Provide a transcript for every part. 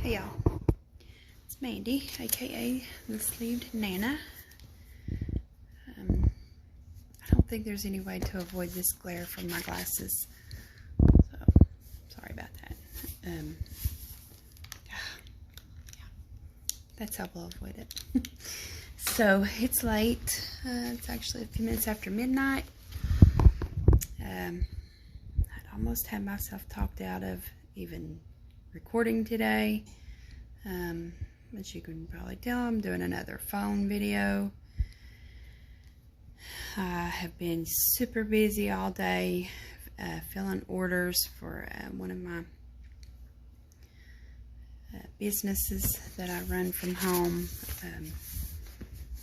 Hey y'all, it's Mandy, aka the Sleeved Nana. I don't think there's any way to avoid this glare from my glasses, so sorry about that. That's how we'll avoid it. So it's late. It's actually a few minutes after midnight. I'd almost had myself talked out of even recording today. As you can probably tell, I'm doing another phone video. I have been super busy all day filling orders for one of my businesses that I run from home,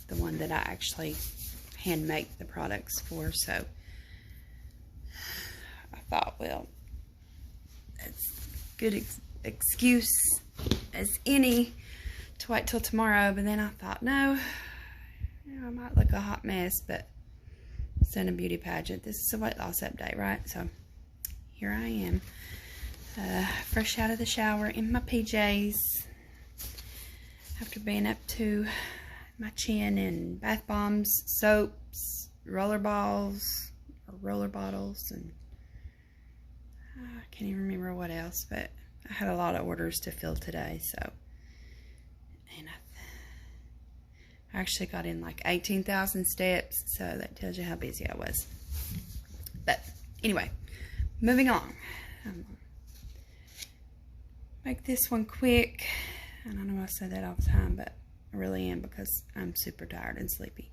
the one that I actually hand make the products for. So I thought, well, it's good excuse as any to wait till tomorrow, but then I thought, no, I might look a hot mess, but it's in a beauty pageant. This is a weight loss update, right? So here I am, fresh out of the shower in my PJs after being up to my chin in bath bombs, soaps, roller bottles, and I can't even remember what else, but I had a lot of orders to fill today, so, and I actually got in like 18,000 steps, so that tells you how busy I was. But anyway, moving on. Make this one quick, and I know I say that all the time, but I really am, because I'm super tired and sleepy.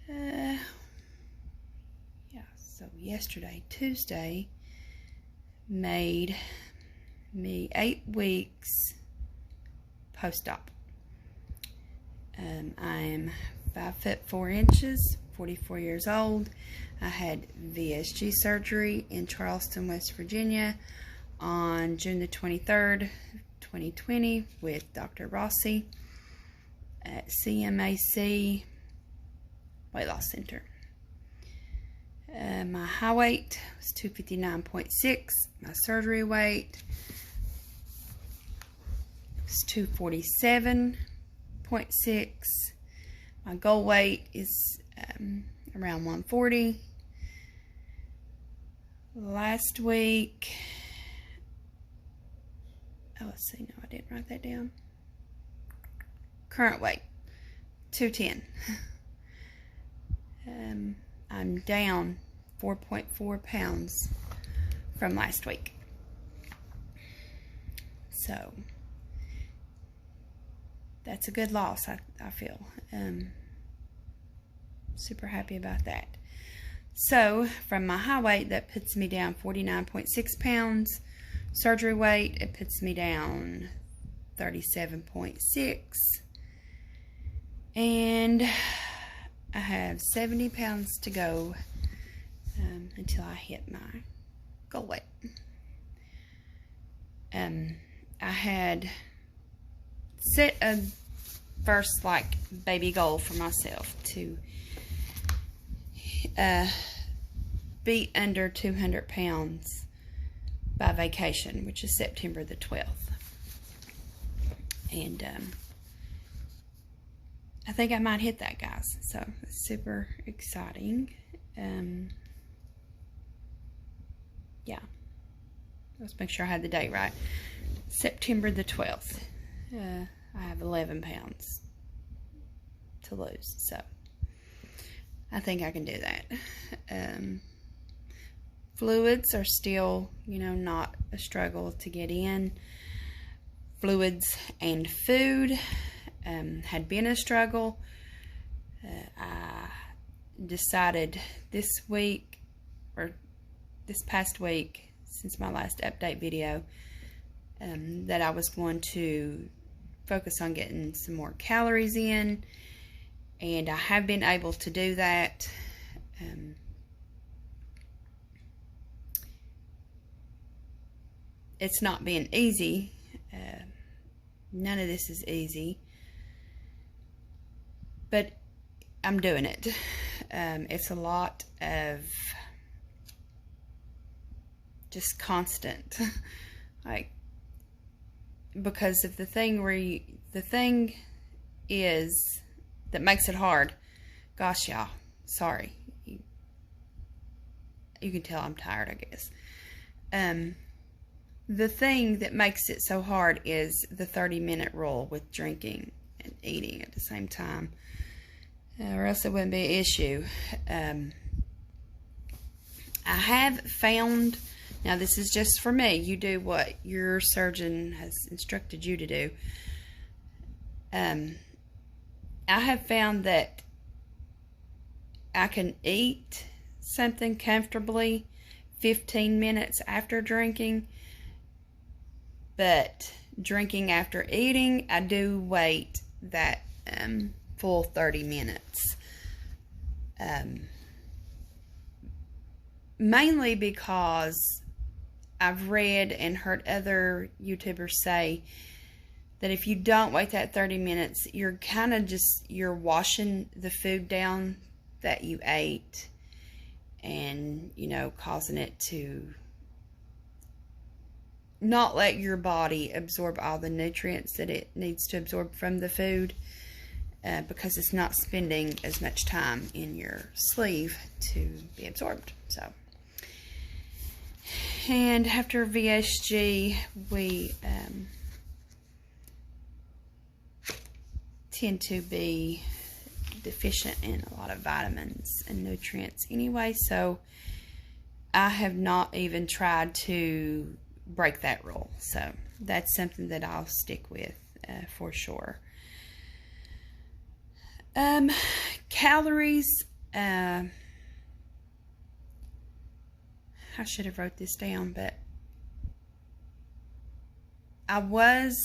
Yeah, so yesterday, Tuesday, made me 8 weeks post-op. I am 5 foot 4 inches, 44 years old. I had VSG surgery in Charleston, West Virginia on June the 23rd, 2020 with Dr. Rossi at CMAC Weight Loss Center. My high weight was 259.6. My surgery weight was 247.6. My goal weight is around 140. Last week, let's see, no, I didn't write that down. Current weight, 210. I'm down 4.4 pounds from last week. So that's a good loss, I feel. Super happy about that. So from my high weight, that puts me down 49.6 pounds. Surgery weight, it puts me down 37.6. And I have 70 pounds to go until I hit my goal weight. I had set a first baby goal for myself to be under 200 pounds by vacation, which is September the 12th. And I think I might hit that, guys. So it's super exciting. Yeah. Let's make sure I had the date right. September the 12th. I have 11 pounds to lose. So I think I can do that. Fluids are still, not a struggle to get in. Fluids and food had been a struggle. I decided this week, or this past week, since my last update video, that I was going to focus on getting some more calories in, and I have been able to do that. It's not been easy. None of this is easy, but I'm doing it. It's a lot of just constant, because of the thing is that makes it hard. Gosh, y'all, sorry. You can tell I'm tired, I guess. The thing that makes it so hard is the 30-minute rule with drinking and eating at the same time, or else it wouldn't be an issue. I have found, now this is just for me, you do what your surgeon has instructed you to do. I have found that I can eat something comfortably 15 minutes after drinking, but drinking after eating, I do wait that full 30 minutes. Mainly because I've read and heard other YouTubers say that if you don't wait that 30 minutes, you're kind of you're washing the food down that you ate, and, you know, causing it to not let your body absorb all the nutrients that it needs to absorb from the food, because it's not spending as much time in your sleeve to be absorbed. So, and after VSG, we tend to be deficient in a lot of vitamins and nutrients anyway, so I have not even tried to break that rule. So that's something that I'll stick with for sure. Calories, I should have wrote this down, but I was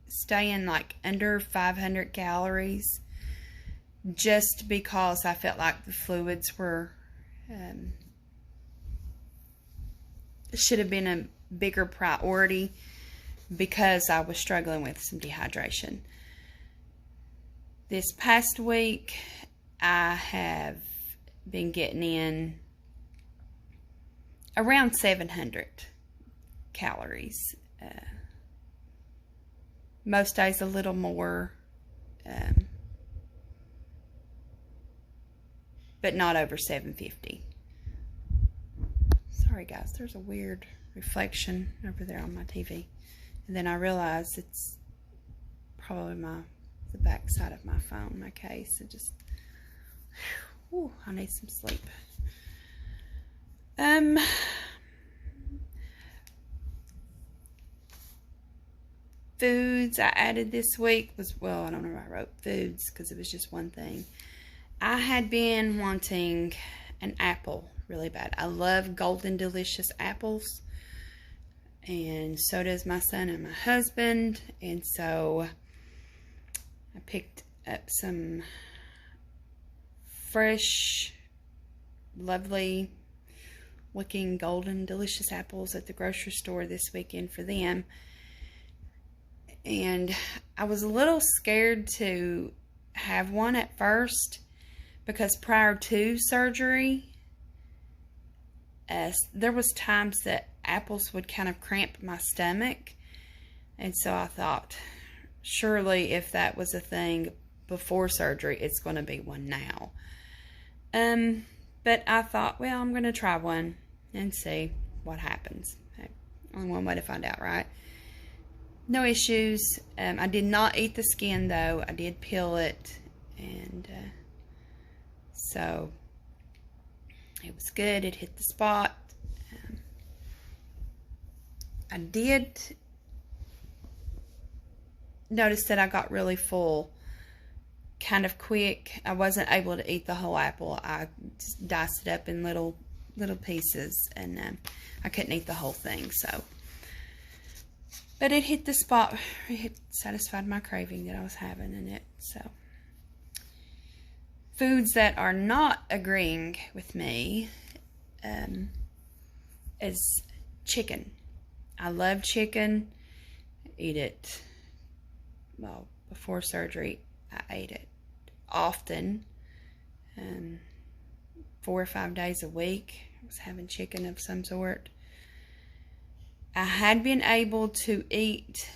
staying like under 500 calories just because I felt like the fluids were should have been a bigger priority, because I was struggling with some dehydration. This past week, I have been getting in around 700 calories. Most days a little more, but not over 750. Sorry guys, there's a weird reflection over there on my TV. And then I realized it's probably the back side of my phone, my case. It just, whew, I need some sleep. Foods I added this week was, well, I don't know why I wrote foods because it was just one thing. I had been wanting an apple really bad. I love golden delicious apples, and so does my son and my husband. And so I picked up some fresh, lovely looking golden delicious apples at the grocery store this weekend for them. And I was a little scared to have one at first, because prior to surgery, there was times that apples would kind of cramp my stomach. And so I thought, surely if that was a thing before surgery, it's going to be one now. But I thought, well, I'm going to try one and see what happens. Only one way to find out, right? No issues. I did not eat the skin, though. I did peel it, and so it was good. It hit the spot. I did notice that I got really full kind of quick. I wasn't able to eat the whole apple. I just diced it up in little pieces, and I couldn't eat the whole thing. So, but it hit the spot. It satisfied my craving that I was having in it. So, foods that are not agreeing with me is chicken. I love chicken. I eat it, well, before surgery, I ate it often. 4 or 5 days a week, I was having chicken of some sort. I had been able to eat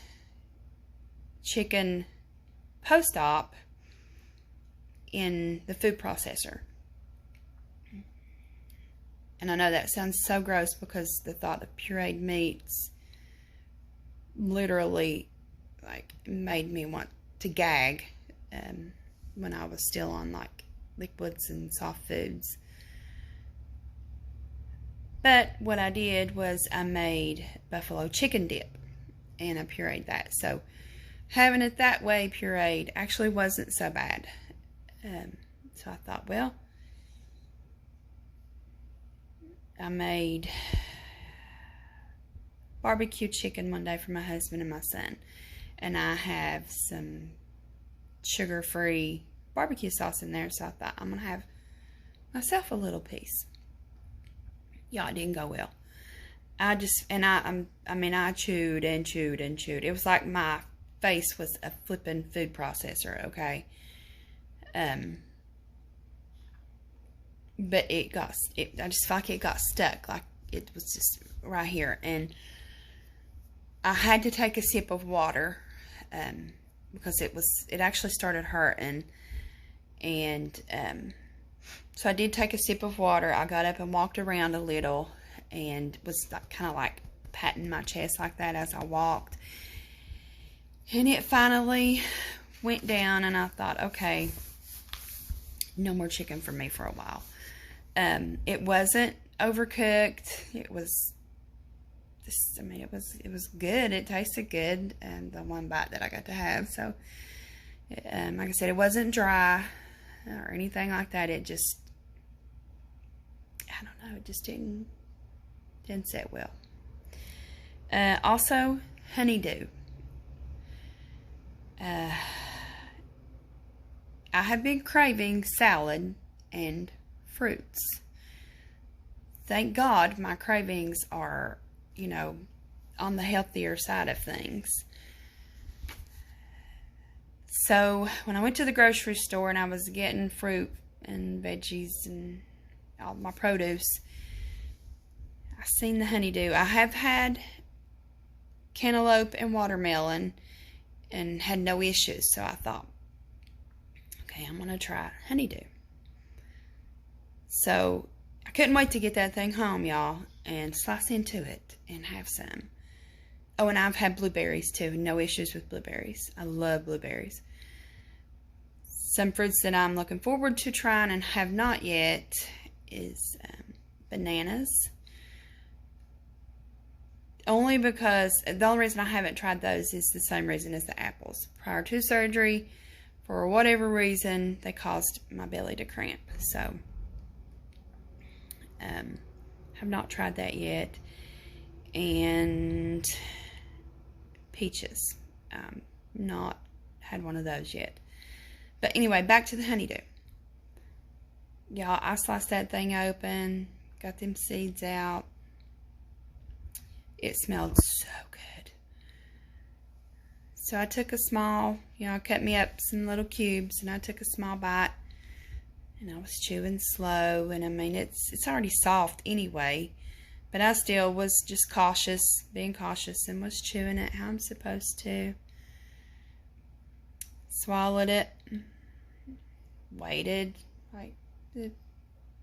chicken post-op in the food processor. And I know that sounds so gross because the thought of pureed meats literally like made me want to gag when I was still on like liquids and soft foods. But what I did was I made buffalo chicken dip and I pureed that. So having it that way pureed actually wasn't so bad. So I thought, well, I made barbecue chicken one day for my husband and my son. And I have some sugar-free barbecue sauce in there. So I thought, I'm going to have myself a little piece. Yeah, it didn't go well. I chewed and chewed and chewed. It was like my face was a flipping food processor, okay? But I just felt like it got stuck, like it was just right here. And I had to take a sip of water, because it actually started hurting. And, so I did take a sip of water. I got up and walked around a little and was kind of like patting my chest like that as I walked. And it finally went down and I thought, okay, no more chicken for me for a while. It wasn't overcooked. It was just, it was good. It tasted good. And the one bite that I got to have. So, like I said, it wasn't dry or anything like that. It just, I don't know, it just didn't sit well. Also, honeydew. I have been craving salad and fruits. Thank God my cravings are, on the healthier side of things. So when I went to the grocery store and I was getting fruit and veggies and all my produce, I seen the honeydew. I have had cantaloupe and watermelon and had no issues. So I thought, okay, I'm going to try honeydew. So I couldn't wait to get that thing home, y'all, and slice into it and have some. Oh, and I've had blueberries too. No issues with blueberries. I love blueberries. Some fruits that I'm looking forward to trying and have not yet is bananas. Only because, the only reason I haven't tried those is the same reason as the apples. Prior to surgery, for whatever reason, they caused my belly to cramp. So, have not tried that yet. And peaches. Not had one of those yet. But anyway, back to the honeydew. Y'all, I sliced that thing open, got them seeds out. It smelled so good. So I took a small, I cut me up some little cubes and I took a small bite. And I was chewing slow. And I mean, it's already soft anyway. But I still was just being cautious and was chewing it how I'm supposed to. Swallowed it. Waited like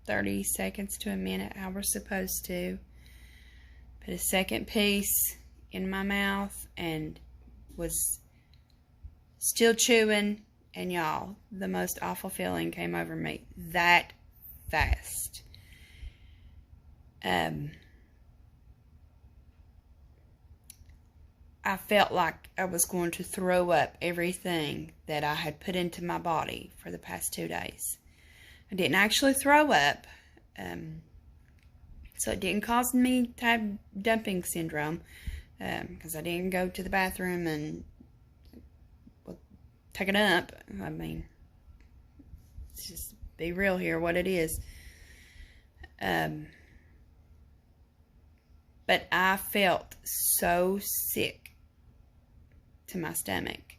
30 seconds to a minute how we're supposed to. Put a second piece in my mouth and was still chewing. And y'all, the most awful feeling came over me that fast. I felt like I was going to throw up everything that I had put into my body for the past 2 days. I didn't actually throw up, so it didn't cause me to have dumping syndrome, because I didn't go to the bathroom and take a dump. I mean, let's just be real here, what it is. But I felt so sick to my stomach.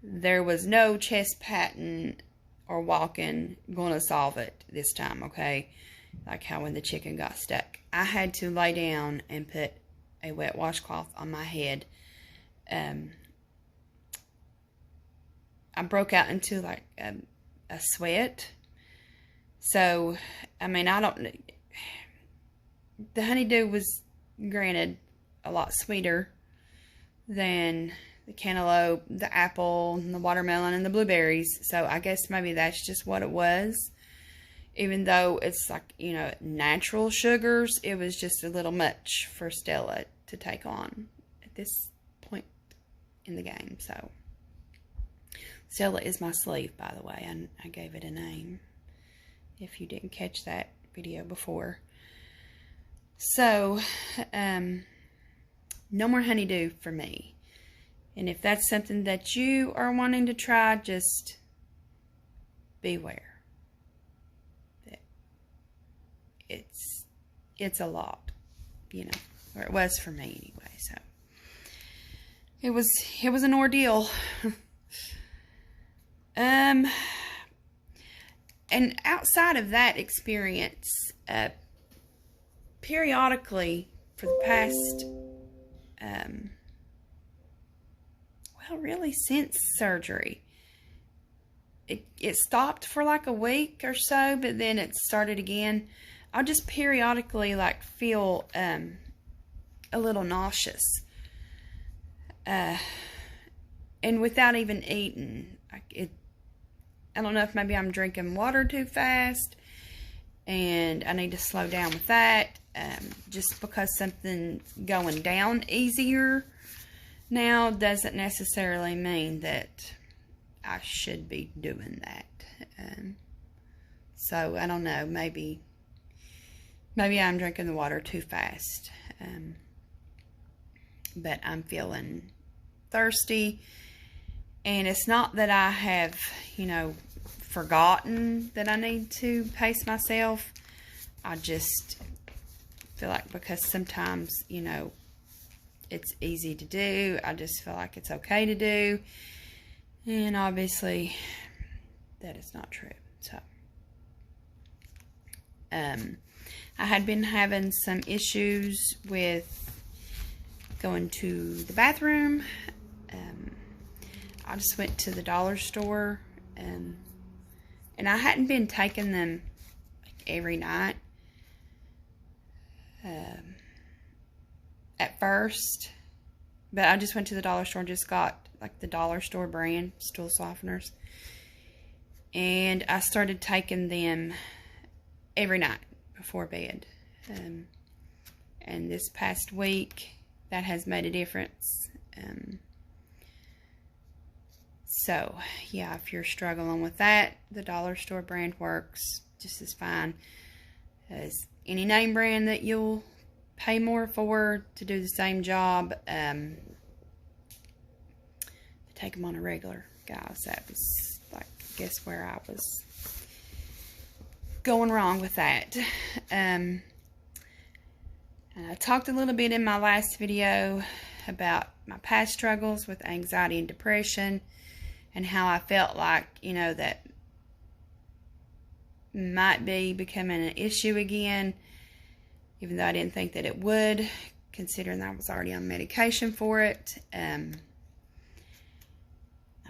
There was no chest patting or walking going to solve it this time, okay? Like how when the chicken got stuck. I had to lay down and put a wet washcloth on my head I broke out into like a sweat. So, I mean, the honeydew was, granted, a lot sweeter than the cantaloupe, the apple, and the watermelon, and the blueberries. So I guess maybe that's just what it was. Even though it's like, you know, natural sugars, it was just a little much for Stella to take on at this point in the game. So Stella is my sleeve, by the way. I gave it a name, if you didn't catch that video before. So, no more honeydew for me. And if that's something that you are wanting to try, just beware. It's a lot, you know, or it was for me anyway. So it was an ordeal. And outside of that experience, periodically for the past, well, really since surgery, it stopped for like a week or so, but then it started again. I'll just periodically like feel a little nauseous, and without even eating. I don't know if maybe I'm drinking water too fast, and I need to slow down with that. Just because something's going down easier now doesn't necessarily mean that I should be doing that. So I don't know, maybe I'm drinking the water too fast. But I'm feeling thirsty, and it's not that I have, you know, forgotten that I need to pace myself. I just feel like because sometimes, you know, it's easy to do, I just feel like it's okay to do, and obviously that is not true. So I had been having some issues with going to the bathroom. I just went to the dollar store, and I hadn't been taking them like every night at first, but I just went to the dollar store and just got like the dollar store brand stool softeners, and I started taking them every night before bed, and this past week that has made a difference. So yeah, if you're struggling with that, the dollar store brand works just as fine as any name brand that you'll pay more for to do the same job. Take them on a regular, guys. That was like, I guess, where I was going wrong with that. And I talked a little bit in my last video about my past struggles with anxiety and depression, and how I felt like, you know, that might be becoming an issue again, even though I didn't think that it would, considering I was already on medication for it. I'm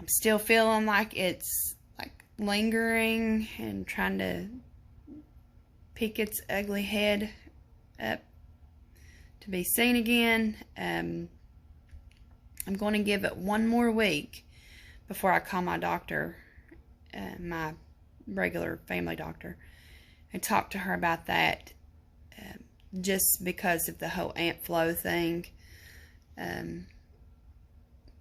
still feeling like it's like lingering and trying to peek its ugly head up to be seen again. I'm going to give it one more week before I call my doctor, my regular family doctor, and talk to her about that, just because of the whole ant flow thing. And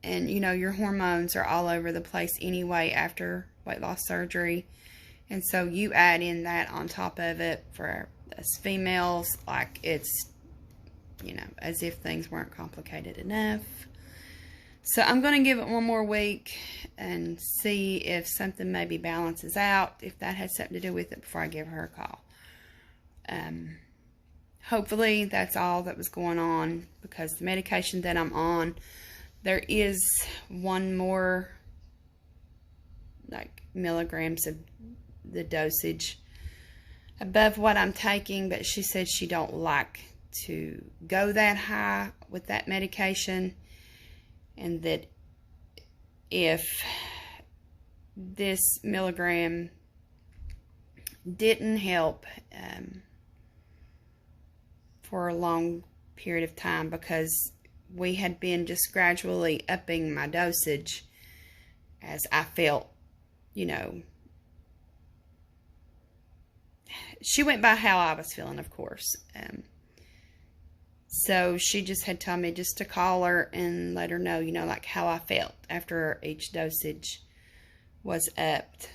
you know, your hormones are all over the place anyway after weight loss surgery, and so you add in that on top of it for us females, like it's, you know, as if things weren't complicated enough. So I'm going to give it one more week and see if something maybe balances out, if that has something to do with it, before I give her a call. Hopefully that's all that was going on, because the medication that I'm on, there is one more like milligrams of the dosage above what I'm taking, but she said she don't like to go that high with that medication, and that if this milligram didn't help for a long period of time, because we had been just gradually upping my dosage as I felt, you know, she went by how I was feeling, of course. So she just had told me just to call her and let her know, you know, like how I felt after each dosage was upped.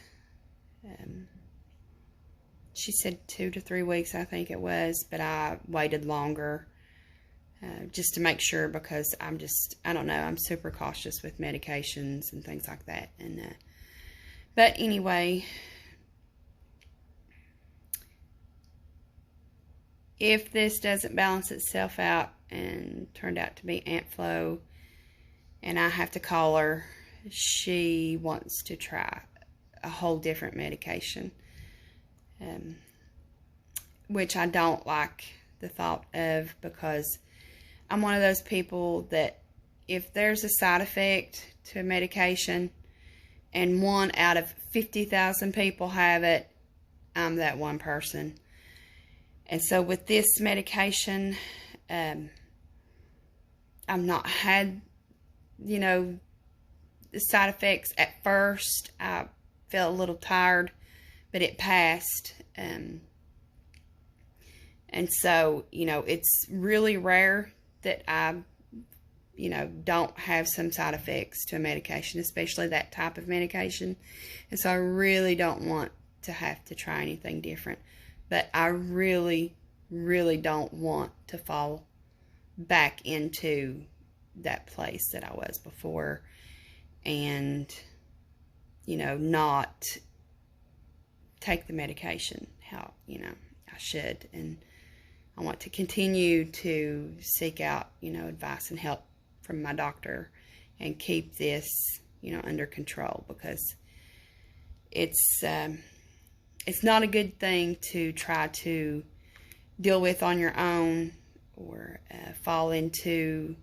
She said 2 to 3 weeks, I think it was, but I waited longer just to make sure, because I don't know, I'm super cautious with medications and things like that. And but anyway, if this doesn't balance itself out and turned out to be ant flow and I have to call her, she wants to try a whole different medication, which I don't like the thought of, because I'm one of those people that if there's a side effect to a medication and 1 out of 50,000 people have it, I'm that one person. And so with this medication, I've not had, you know, the side effects. At first, I felt a little tired, but it passed. And so, you know, it's really rare that I, you know, don't have some side effects to a medication, especially that type of medication. And so I really don't want to have to try anything different. But I really, really don't want to fall back into that place that I was before, and, you know, not take the medication how, you know, I should. And I want to continue to seek out, you know, advice and help from my doctor and keep this, you know, under control, because it's not a good thing to try to deal with on your own, or fall into,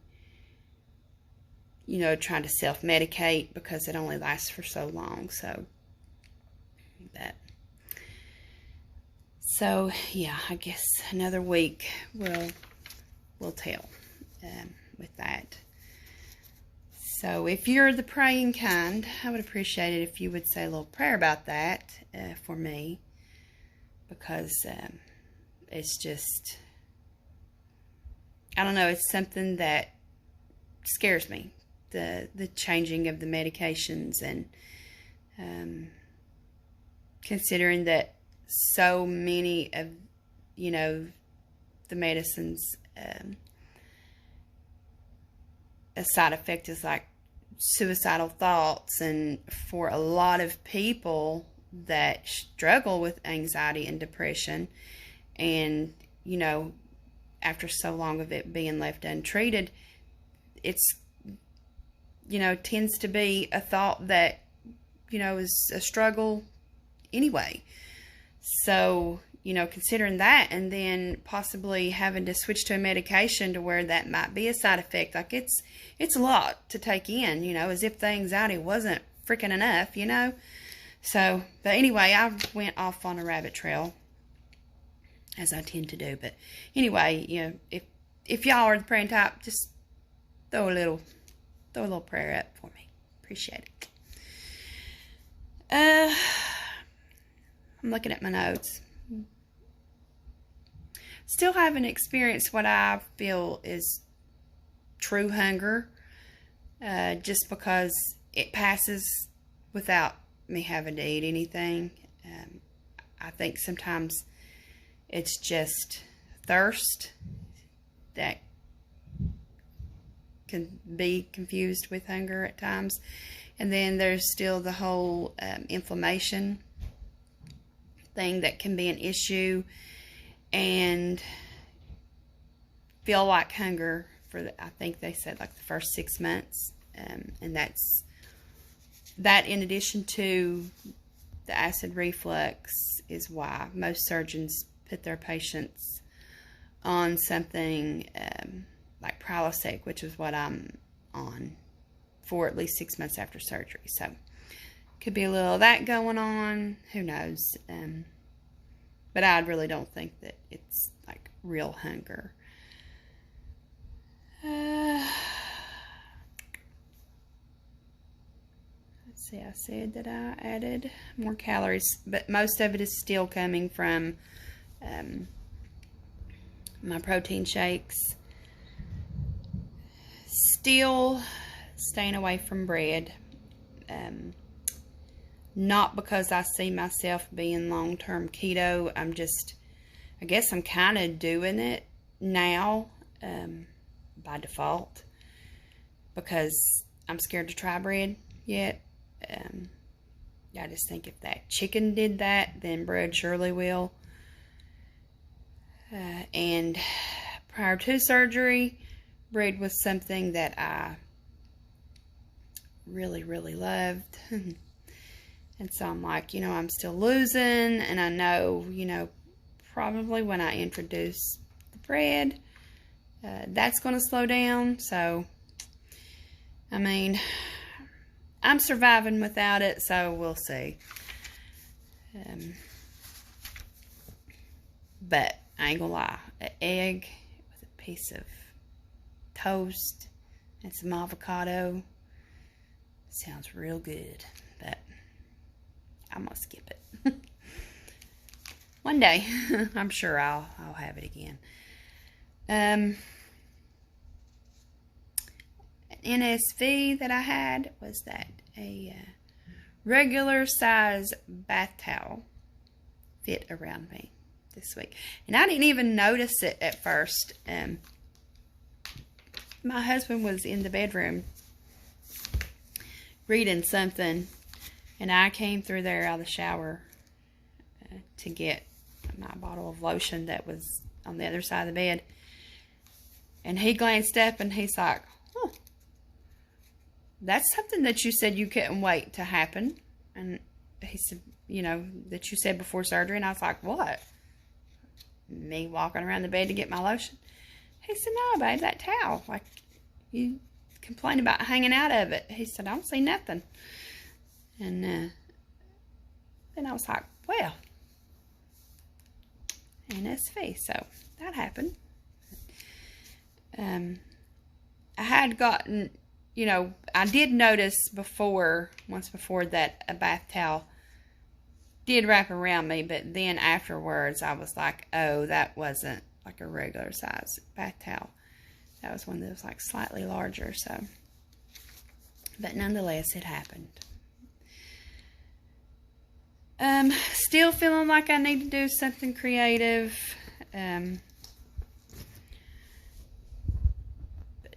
you know, trying to self-medicate, because it only lasts for so long. So yeah, I guess another week will tell with that. So if you're the praying kind, I would appreciate it if you would say a little prayer about that for me, because it's just, I don't know, it's something that scares me, the changing of the medications, and considering that so many of, you know, the medicines, a side effect is like suicidal thoughts. And for a lot of people that struggle with anxiety and depression, and, you know, after so long of it being left untreated, it's, you know, tends to be a thought that, you know, is a struggle anyway. So, you know, considering that, and then possibly having to switch to a medication to where that might be a side effect, like it's a lot to take in, you know, as if the anxiety wasn't freaking enough, you know. So, but anyway, I went off on a rabbit trail, as I tend to do. But anyway, you know, if y'all are the praying type, just throw a little prayer up for me. Appreciate it. I'm looking at my notes. Still haven't experienced what I feel is true hunger, just because it passes without me having to eat anything. I think sometimes it's just thirst that can be confused with hunger at times. And then there's still the whole inflammation thing that can be an issue, and feel like hunger for I think they said like the first 6 months, and that in addition to the acid reflux is why most surgeons put their patients on something like Prilosec, which is what I'm on, for at least 6 months after surgery. So Could be a little of that going on. Who knows? But I really don't think that it's like real hunger. Let's see, I said that I added more calories, but most of it is still coming from my protein shakes. Still staying away from bread. Not because I see myself being long-term keto. I guess I'm kind of doing it now by default because I'm scared to try bread yet. I just think if that chicken did that, then bread surely will. And prior to surgery, bread was something that I really, really loved. And so I'm like, I'm still losing, and I know, probably when I introduce the bread, that's going to slow down. So, I mean, I'm surviving without it, so we'll see. But I ain't gonna lie, an egg with a piece of toast and some avocado sounds real good, but I'm gonna skip it. One day, I'm sure I'll have it again. An NSV that I had was that a regular size bath towel fit around me this week, and I didn't even notice it at first. My husband was in the bedroom reading something, and I came through there out of the shower to get my bottle of lotion that was on the other side of the bed. And he glanced up and he's like, "Oh, that's something that you said you couldn't wait to happen." And he said, that you said before surgery. And I was like, "What? Me walking around the bed to get my lotion?" He said, "No, babe, that towel. Like, you complained about hanging out of it." He said, "I don't see nothing." And then I was like, well, NSV. So that happened. I had gotten, I did notice once before that a bath towel did wrap around me, but then afterwards I was like, oh, that wasn't like a regular size bath towel. That was one that was like slightly larger, so. But nonetheless, it happened. Still feeling like I need to do something creative.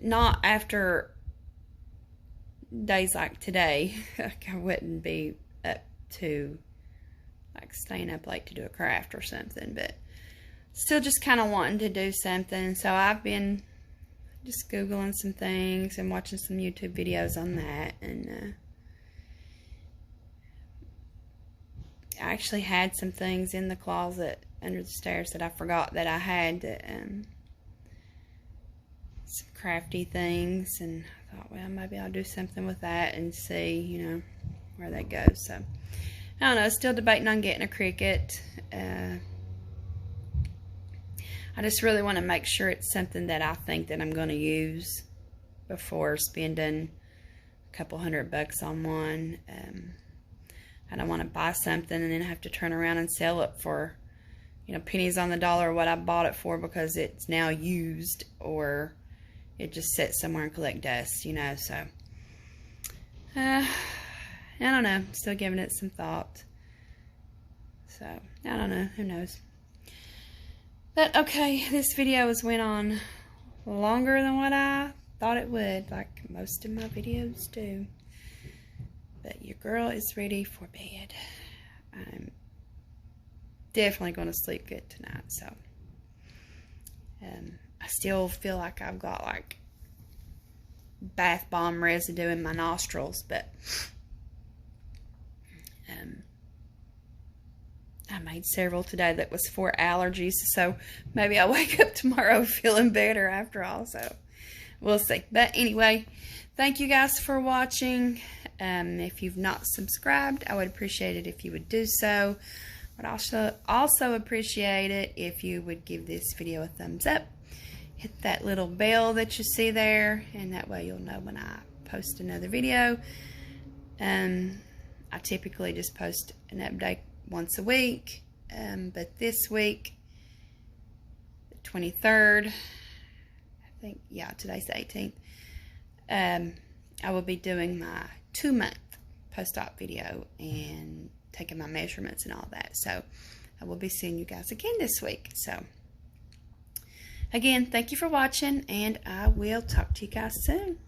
Not after days like today. Like I wouldn't be up to like staying up late to do a craft or something, but still just kind of wanting to do something. So I've been just Googling some things and watching some YouTube videos on that, and I actually had some things in the closet under the stairs that I forgot that I had, some crafty things, and I thought, well, maybe I'll do something with that and see, where that goes. So, I don't know, still debating on getting a Cricut. I just really want to make sure it's something that I think that I'm going to use before spending a couple $100 on one. I don't want to buy something and then have to turn around and sell it for, pennies on the dollar what I bought it for because it's now used, or it just sits somewhere and collect dust, so. I don't know. Still giving it some thought. So, I don't know. Who knows? But, okay, this video has went on longer than what I thought it would, like most of my videos do. But your girl is ready for bed. I'm definitely going to sleep good tonight, so. I still feel like I've got, like, bath bomb residue in my nostrils, but I made several today that was for allergies, so maybe I'll wake up tomorrow feeling better after all, so we'll see. But anyway, thank you guys for watching. If you've not subscribed, I would appreciate it if you would do so. Would also appreciate it if you would give this video a thumbs up. Hit that little bell that you see there, and that way you'll know when I post another video. I typically just post an update once a week, but this week, the 23rd, I think, yeah, today's the 18th, I will be doing my 2-month post-op video and taking my measurements and all that. So I will be seeing you guys again this week. So again, thank you for watching, and I will talk to you guys soon.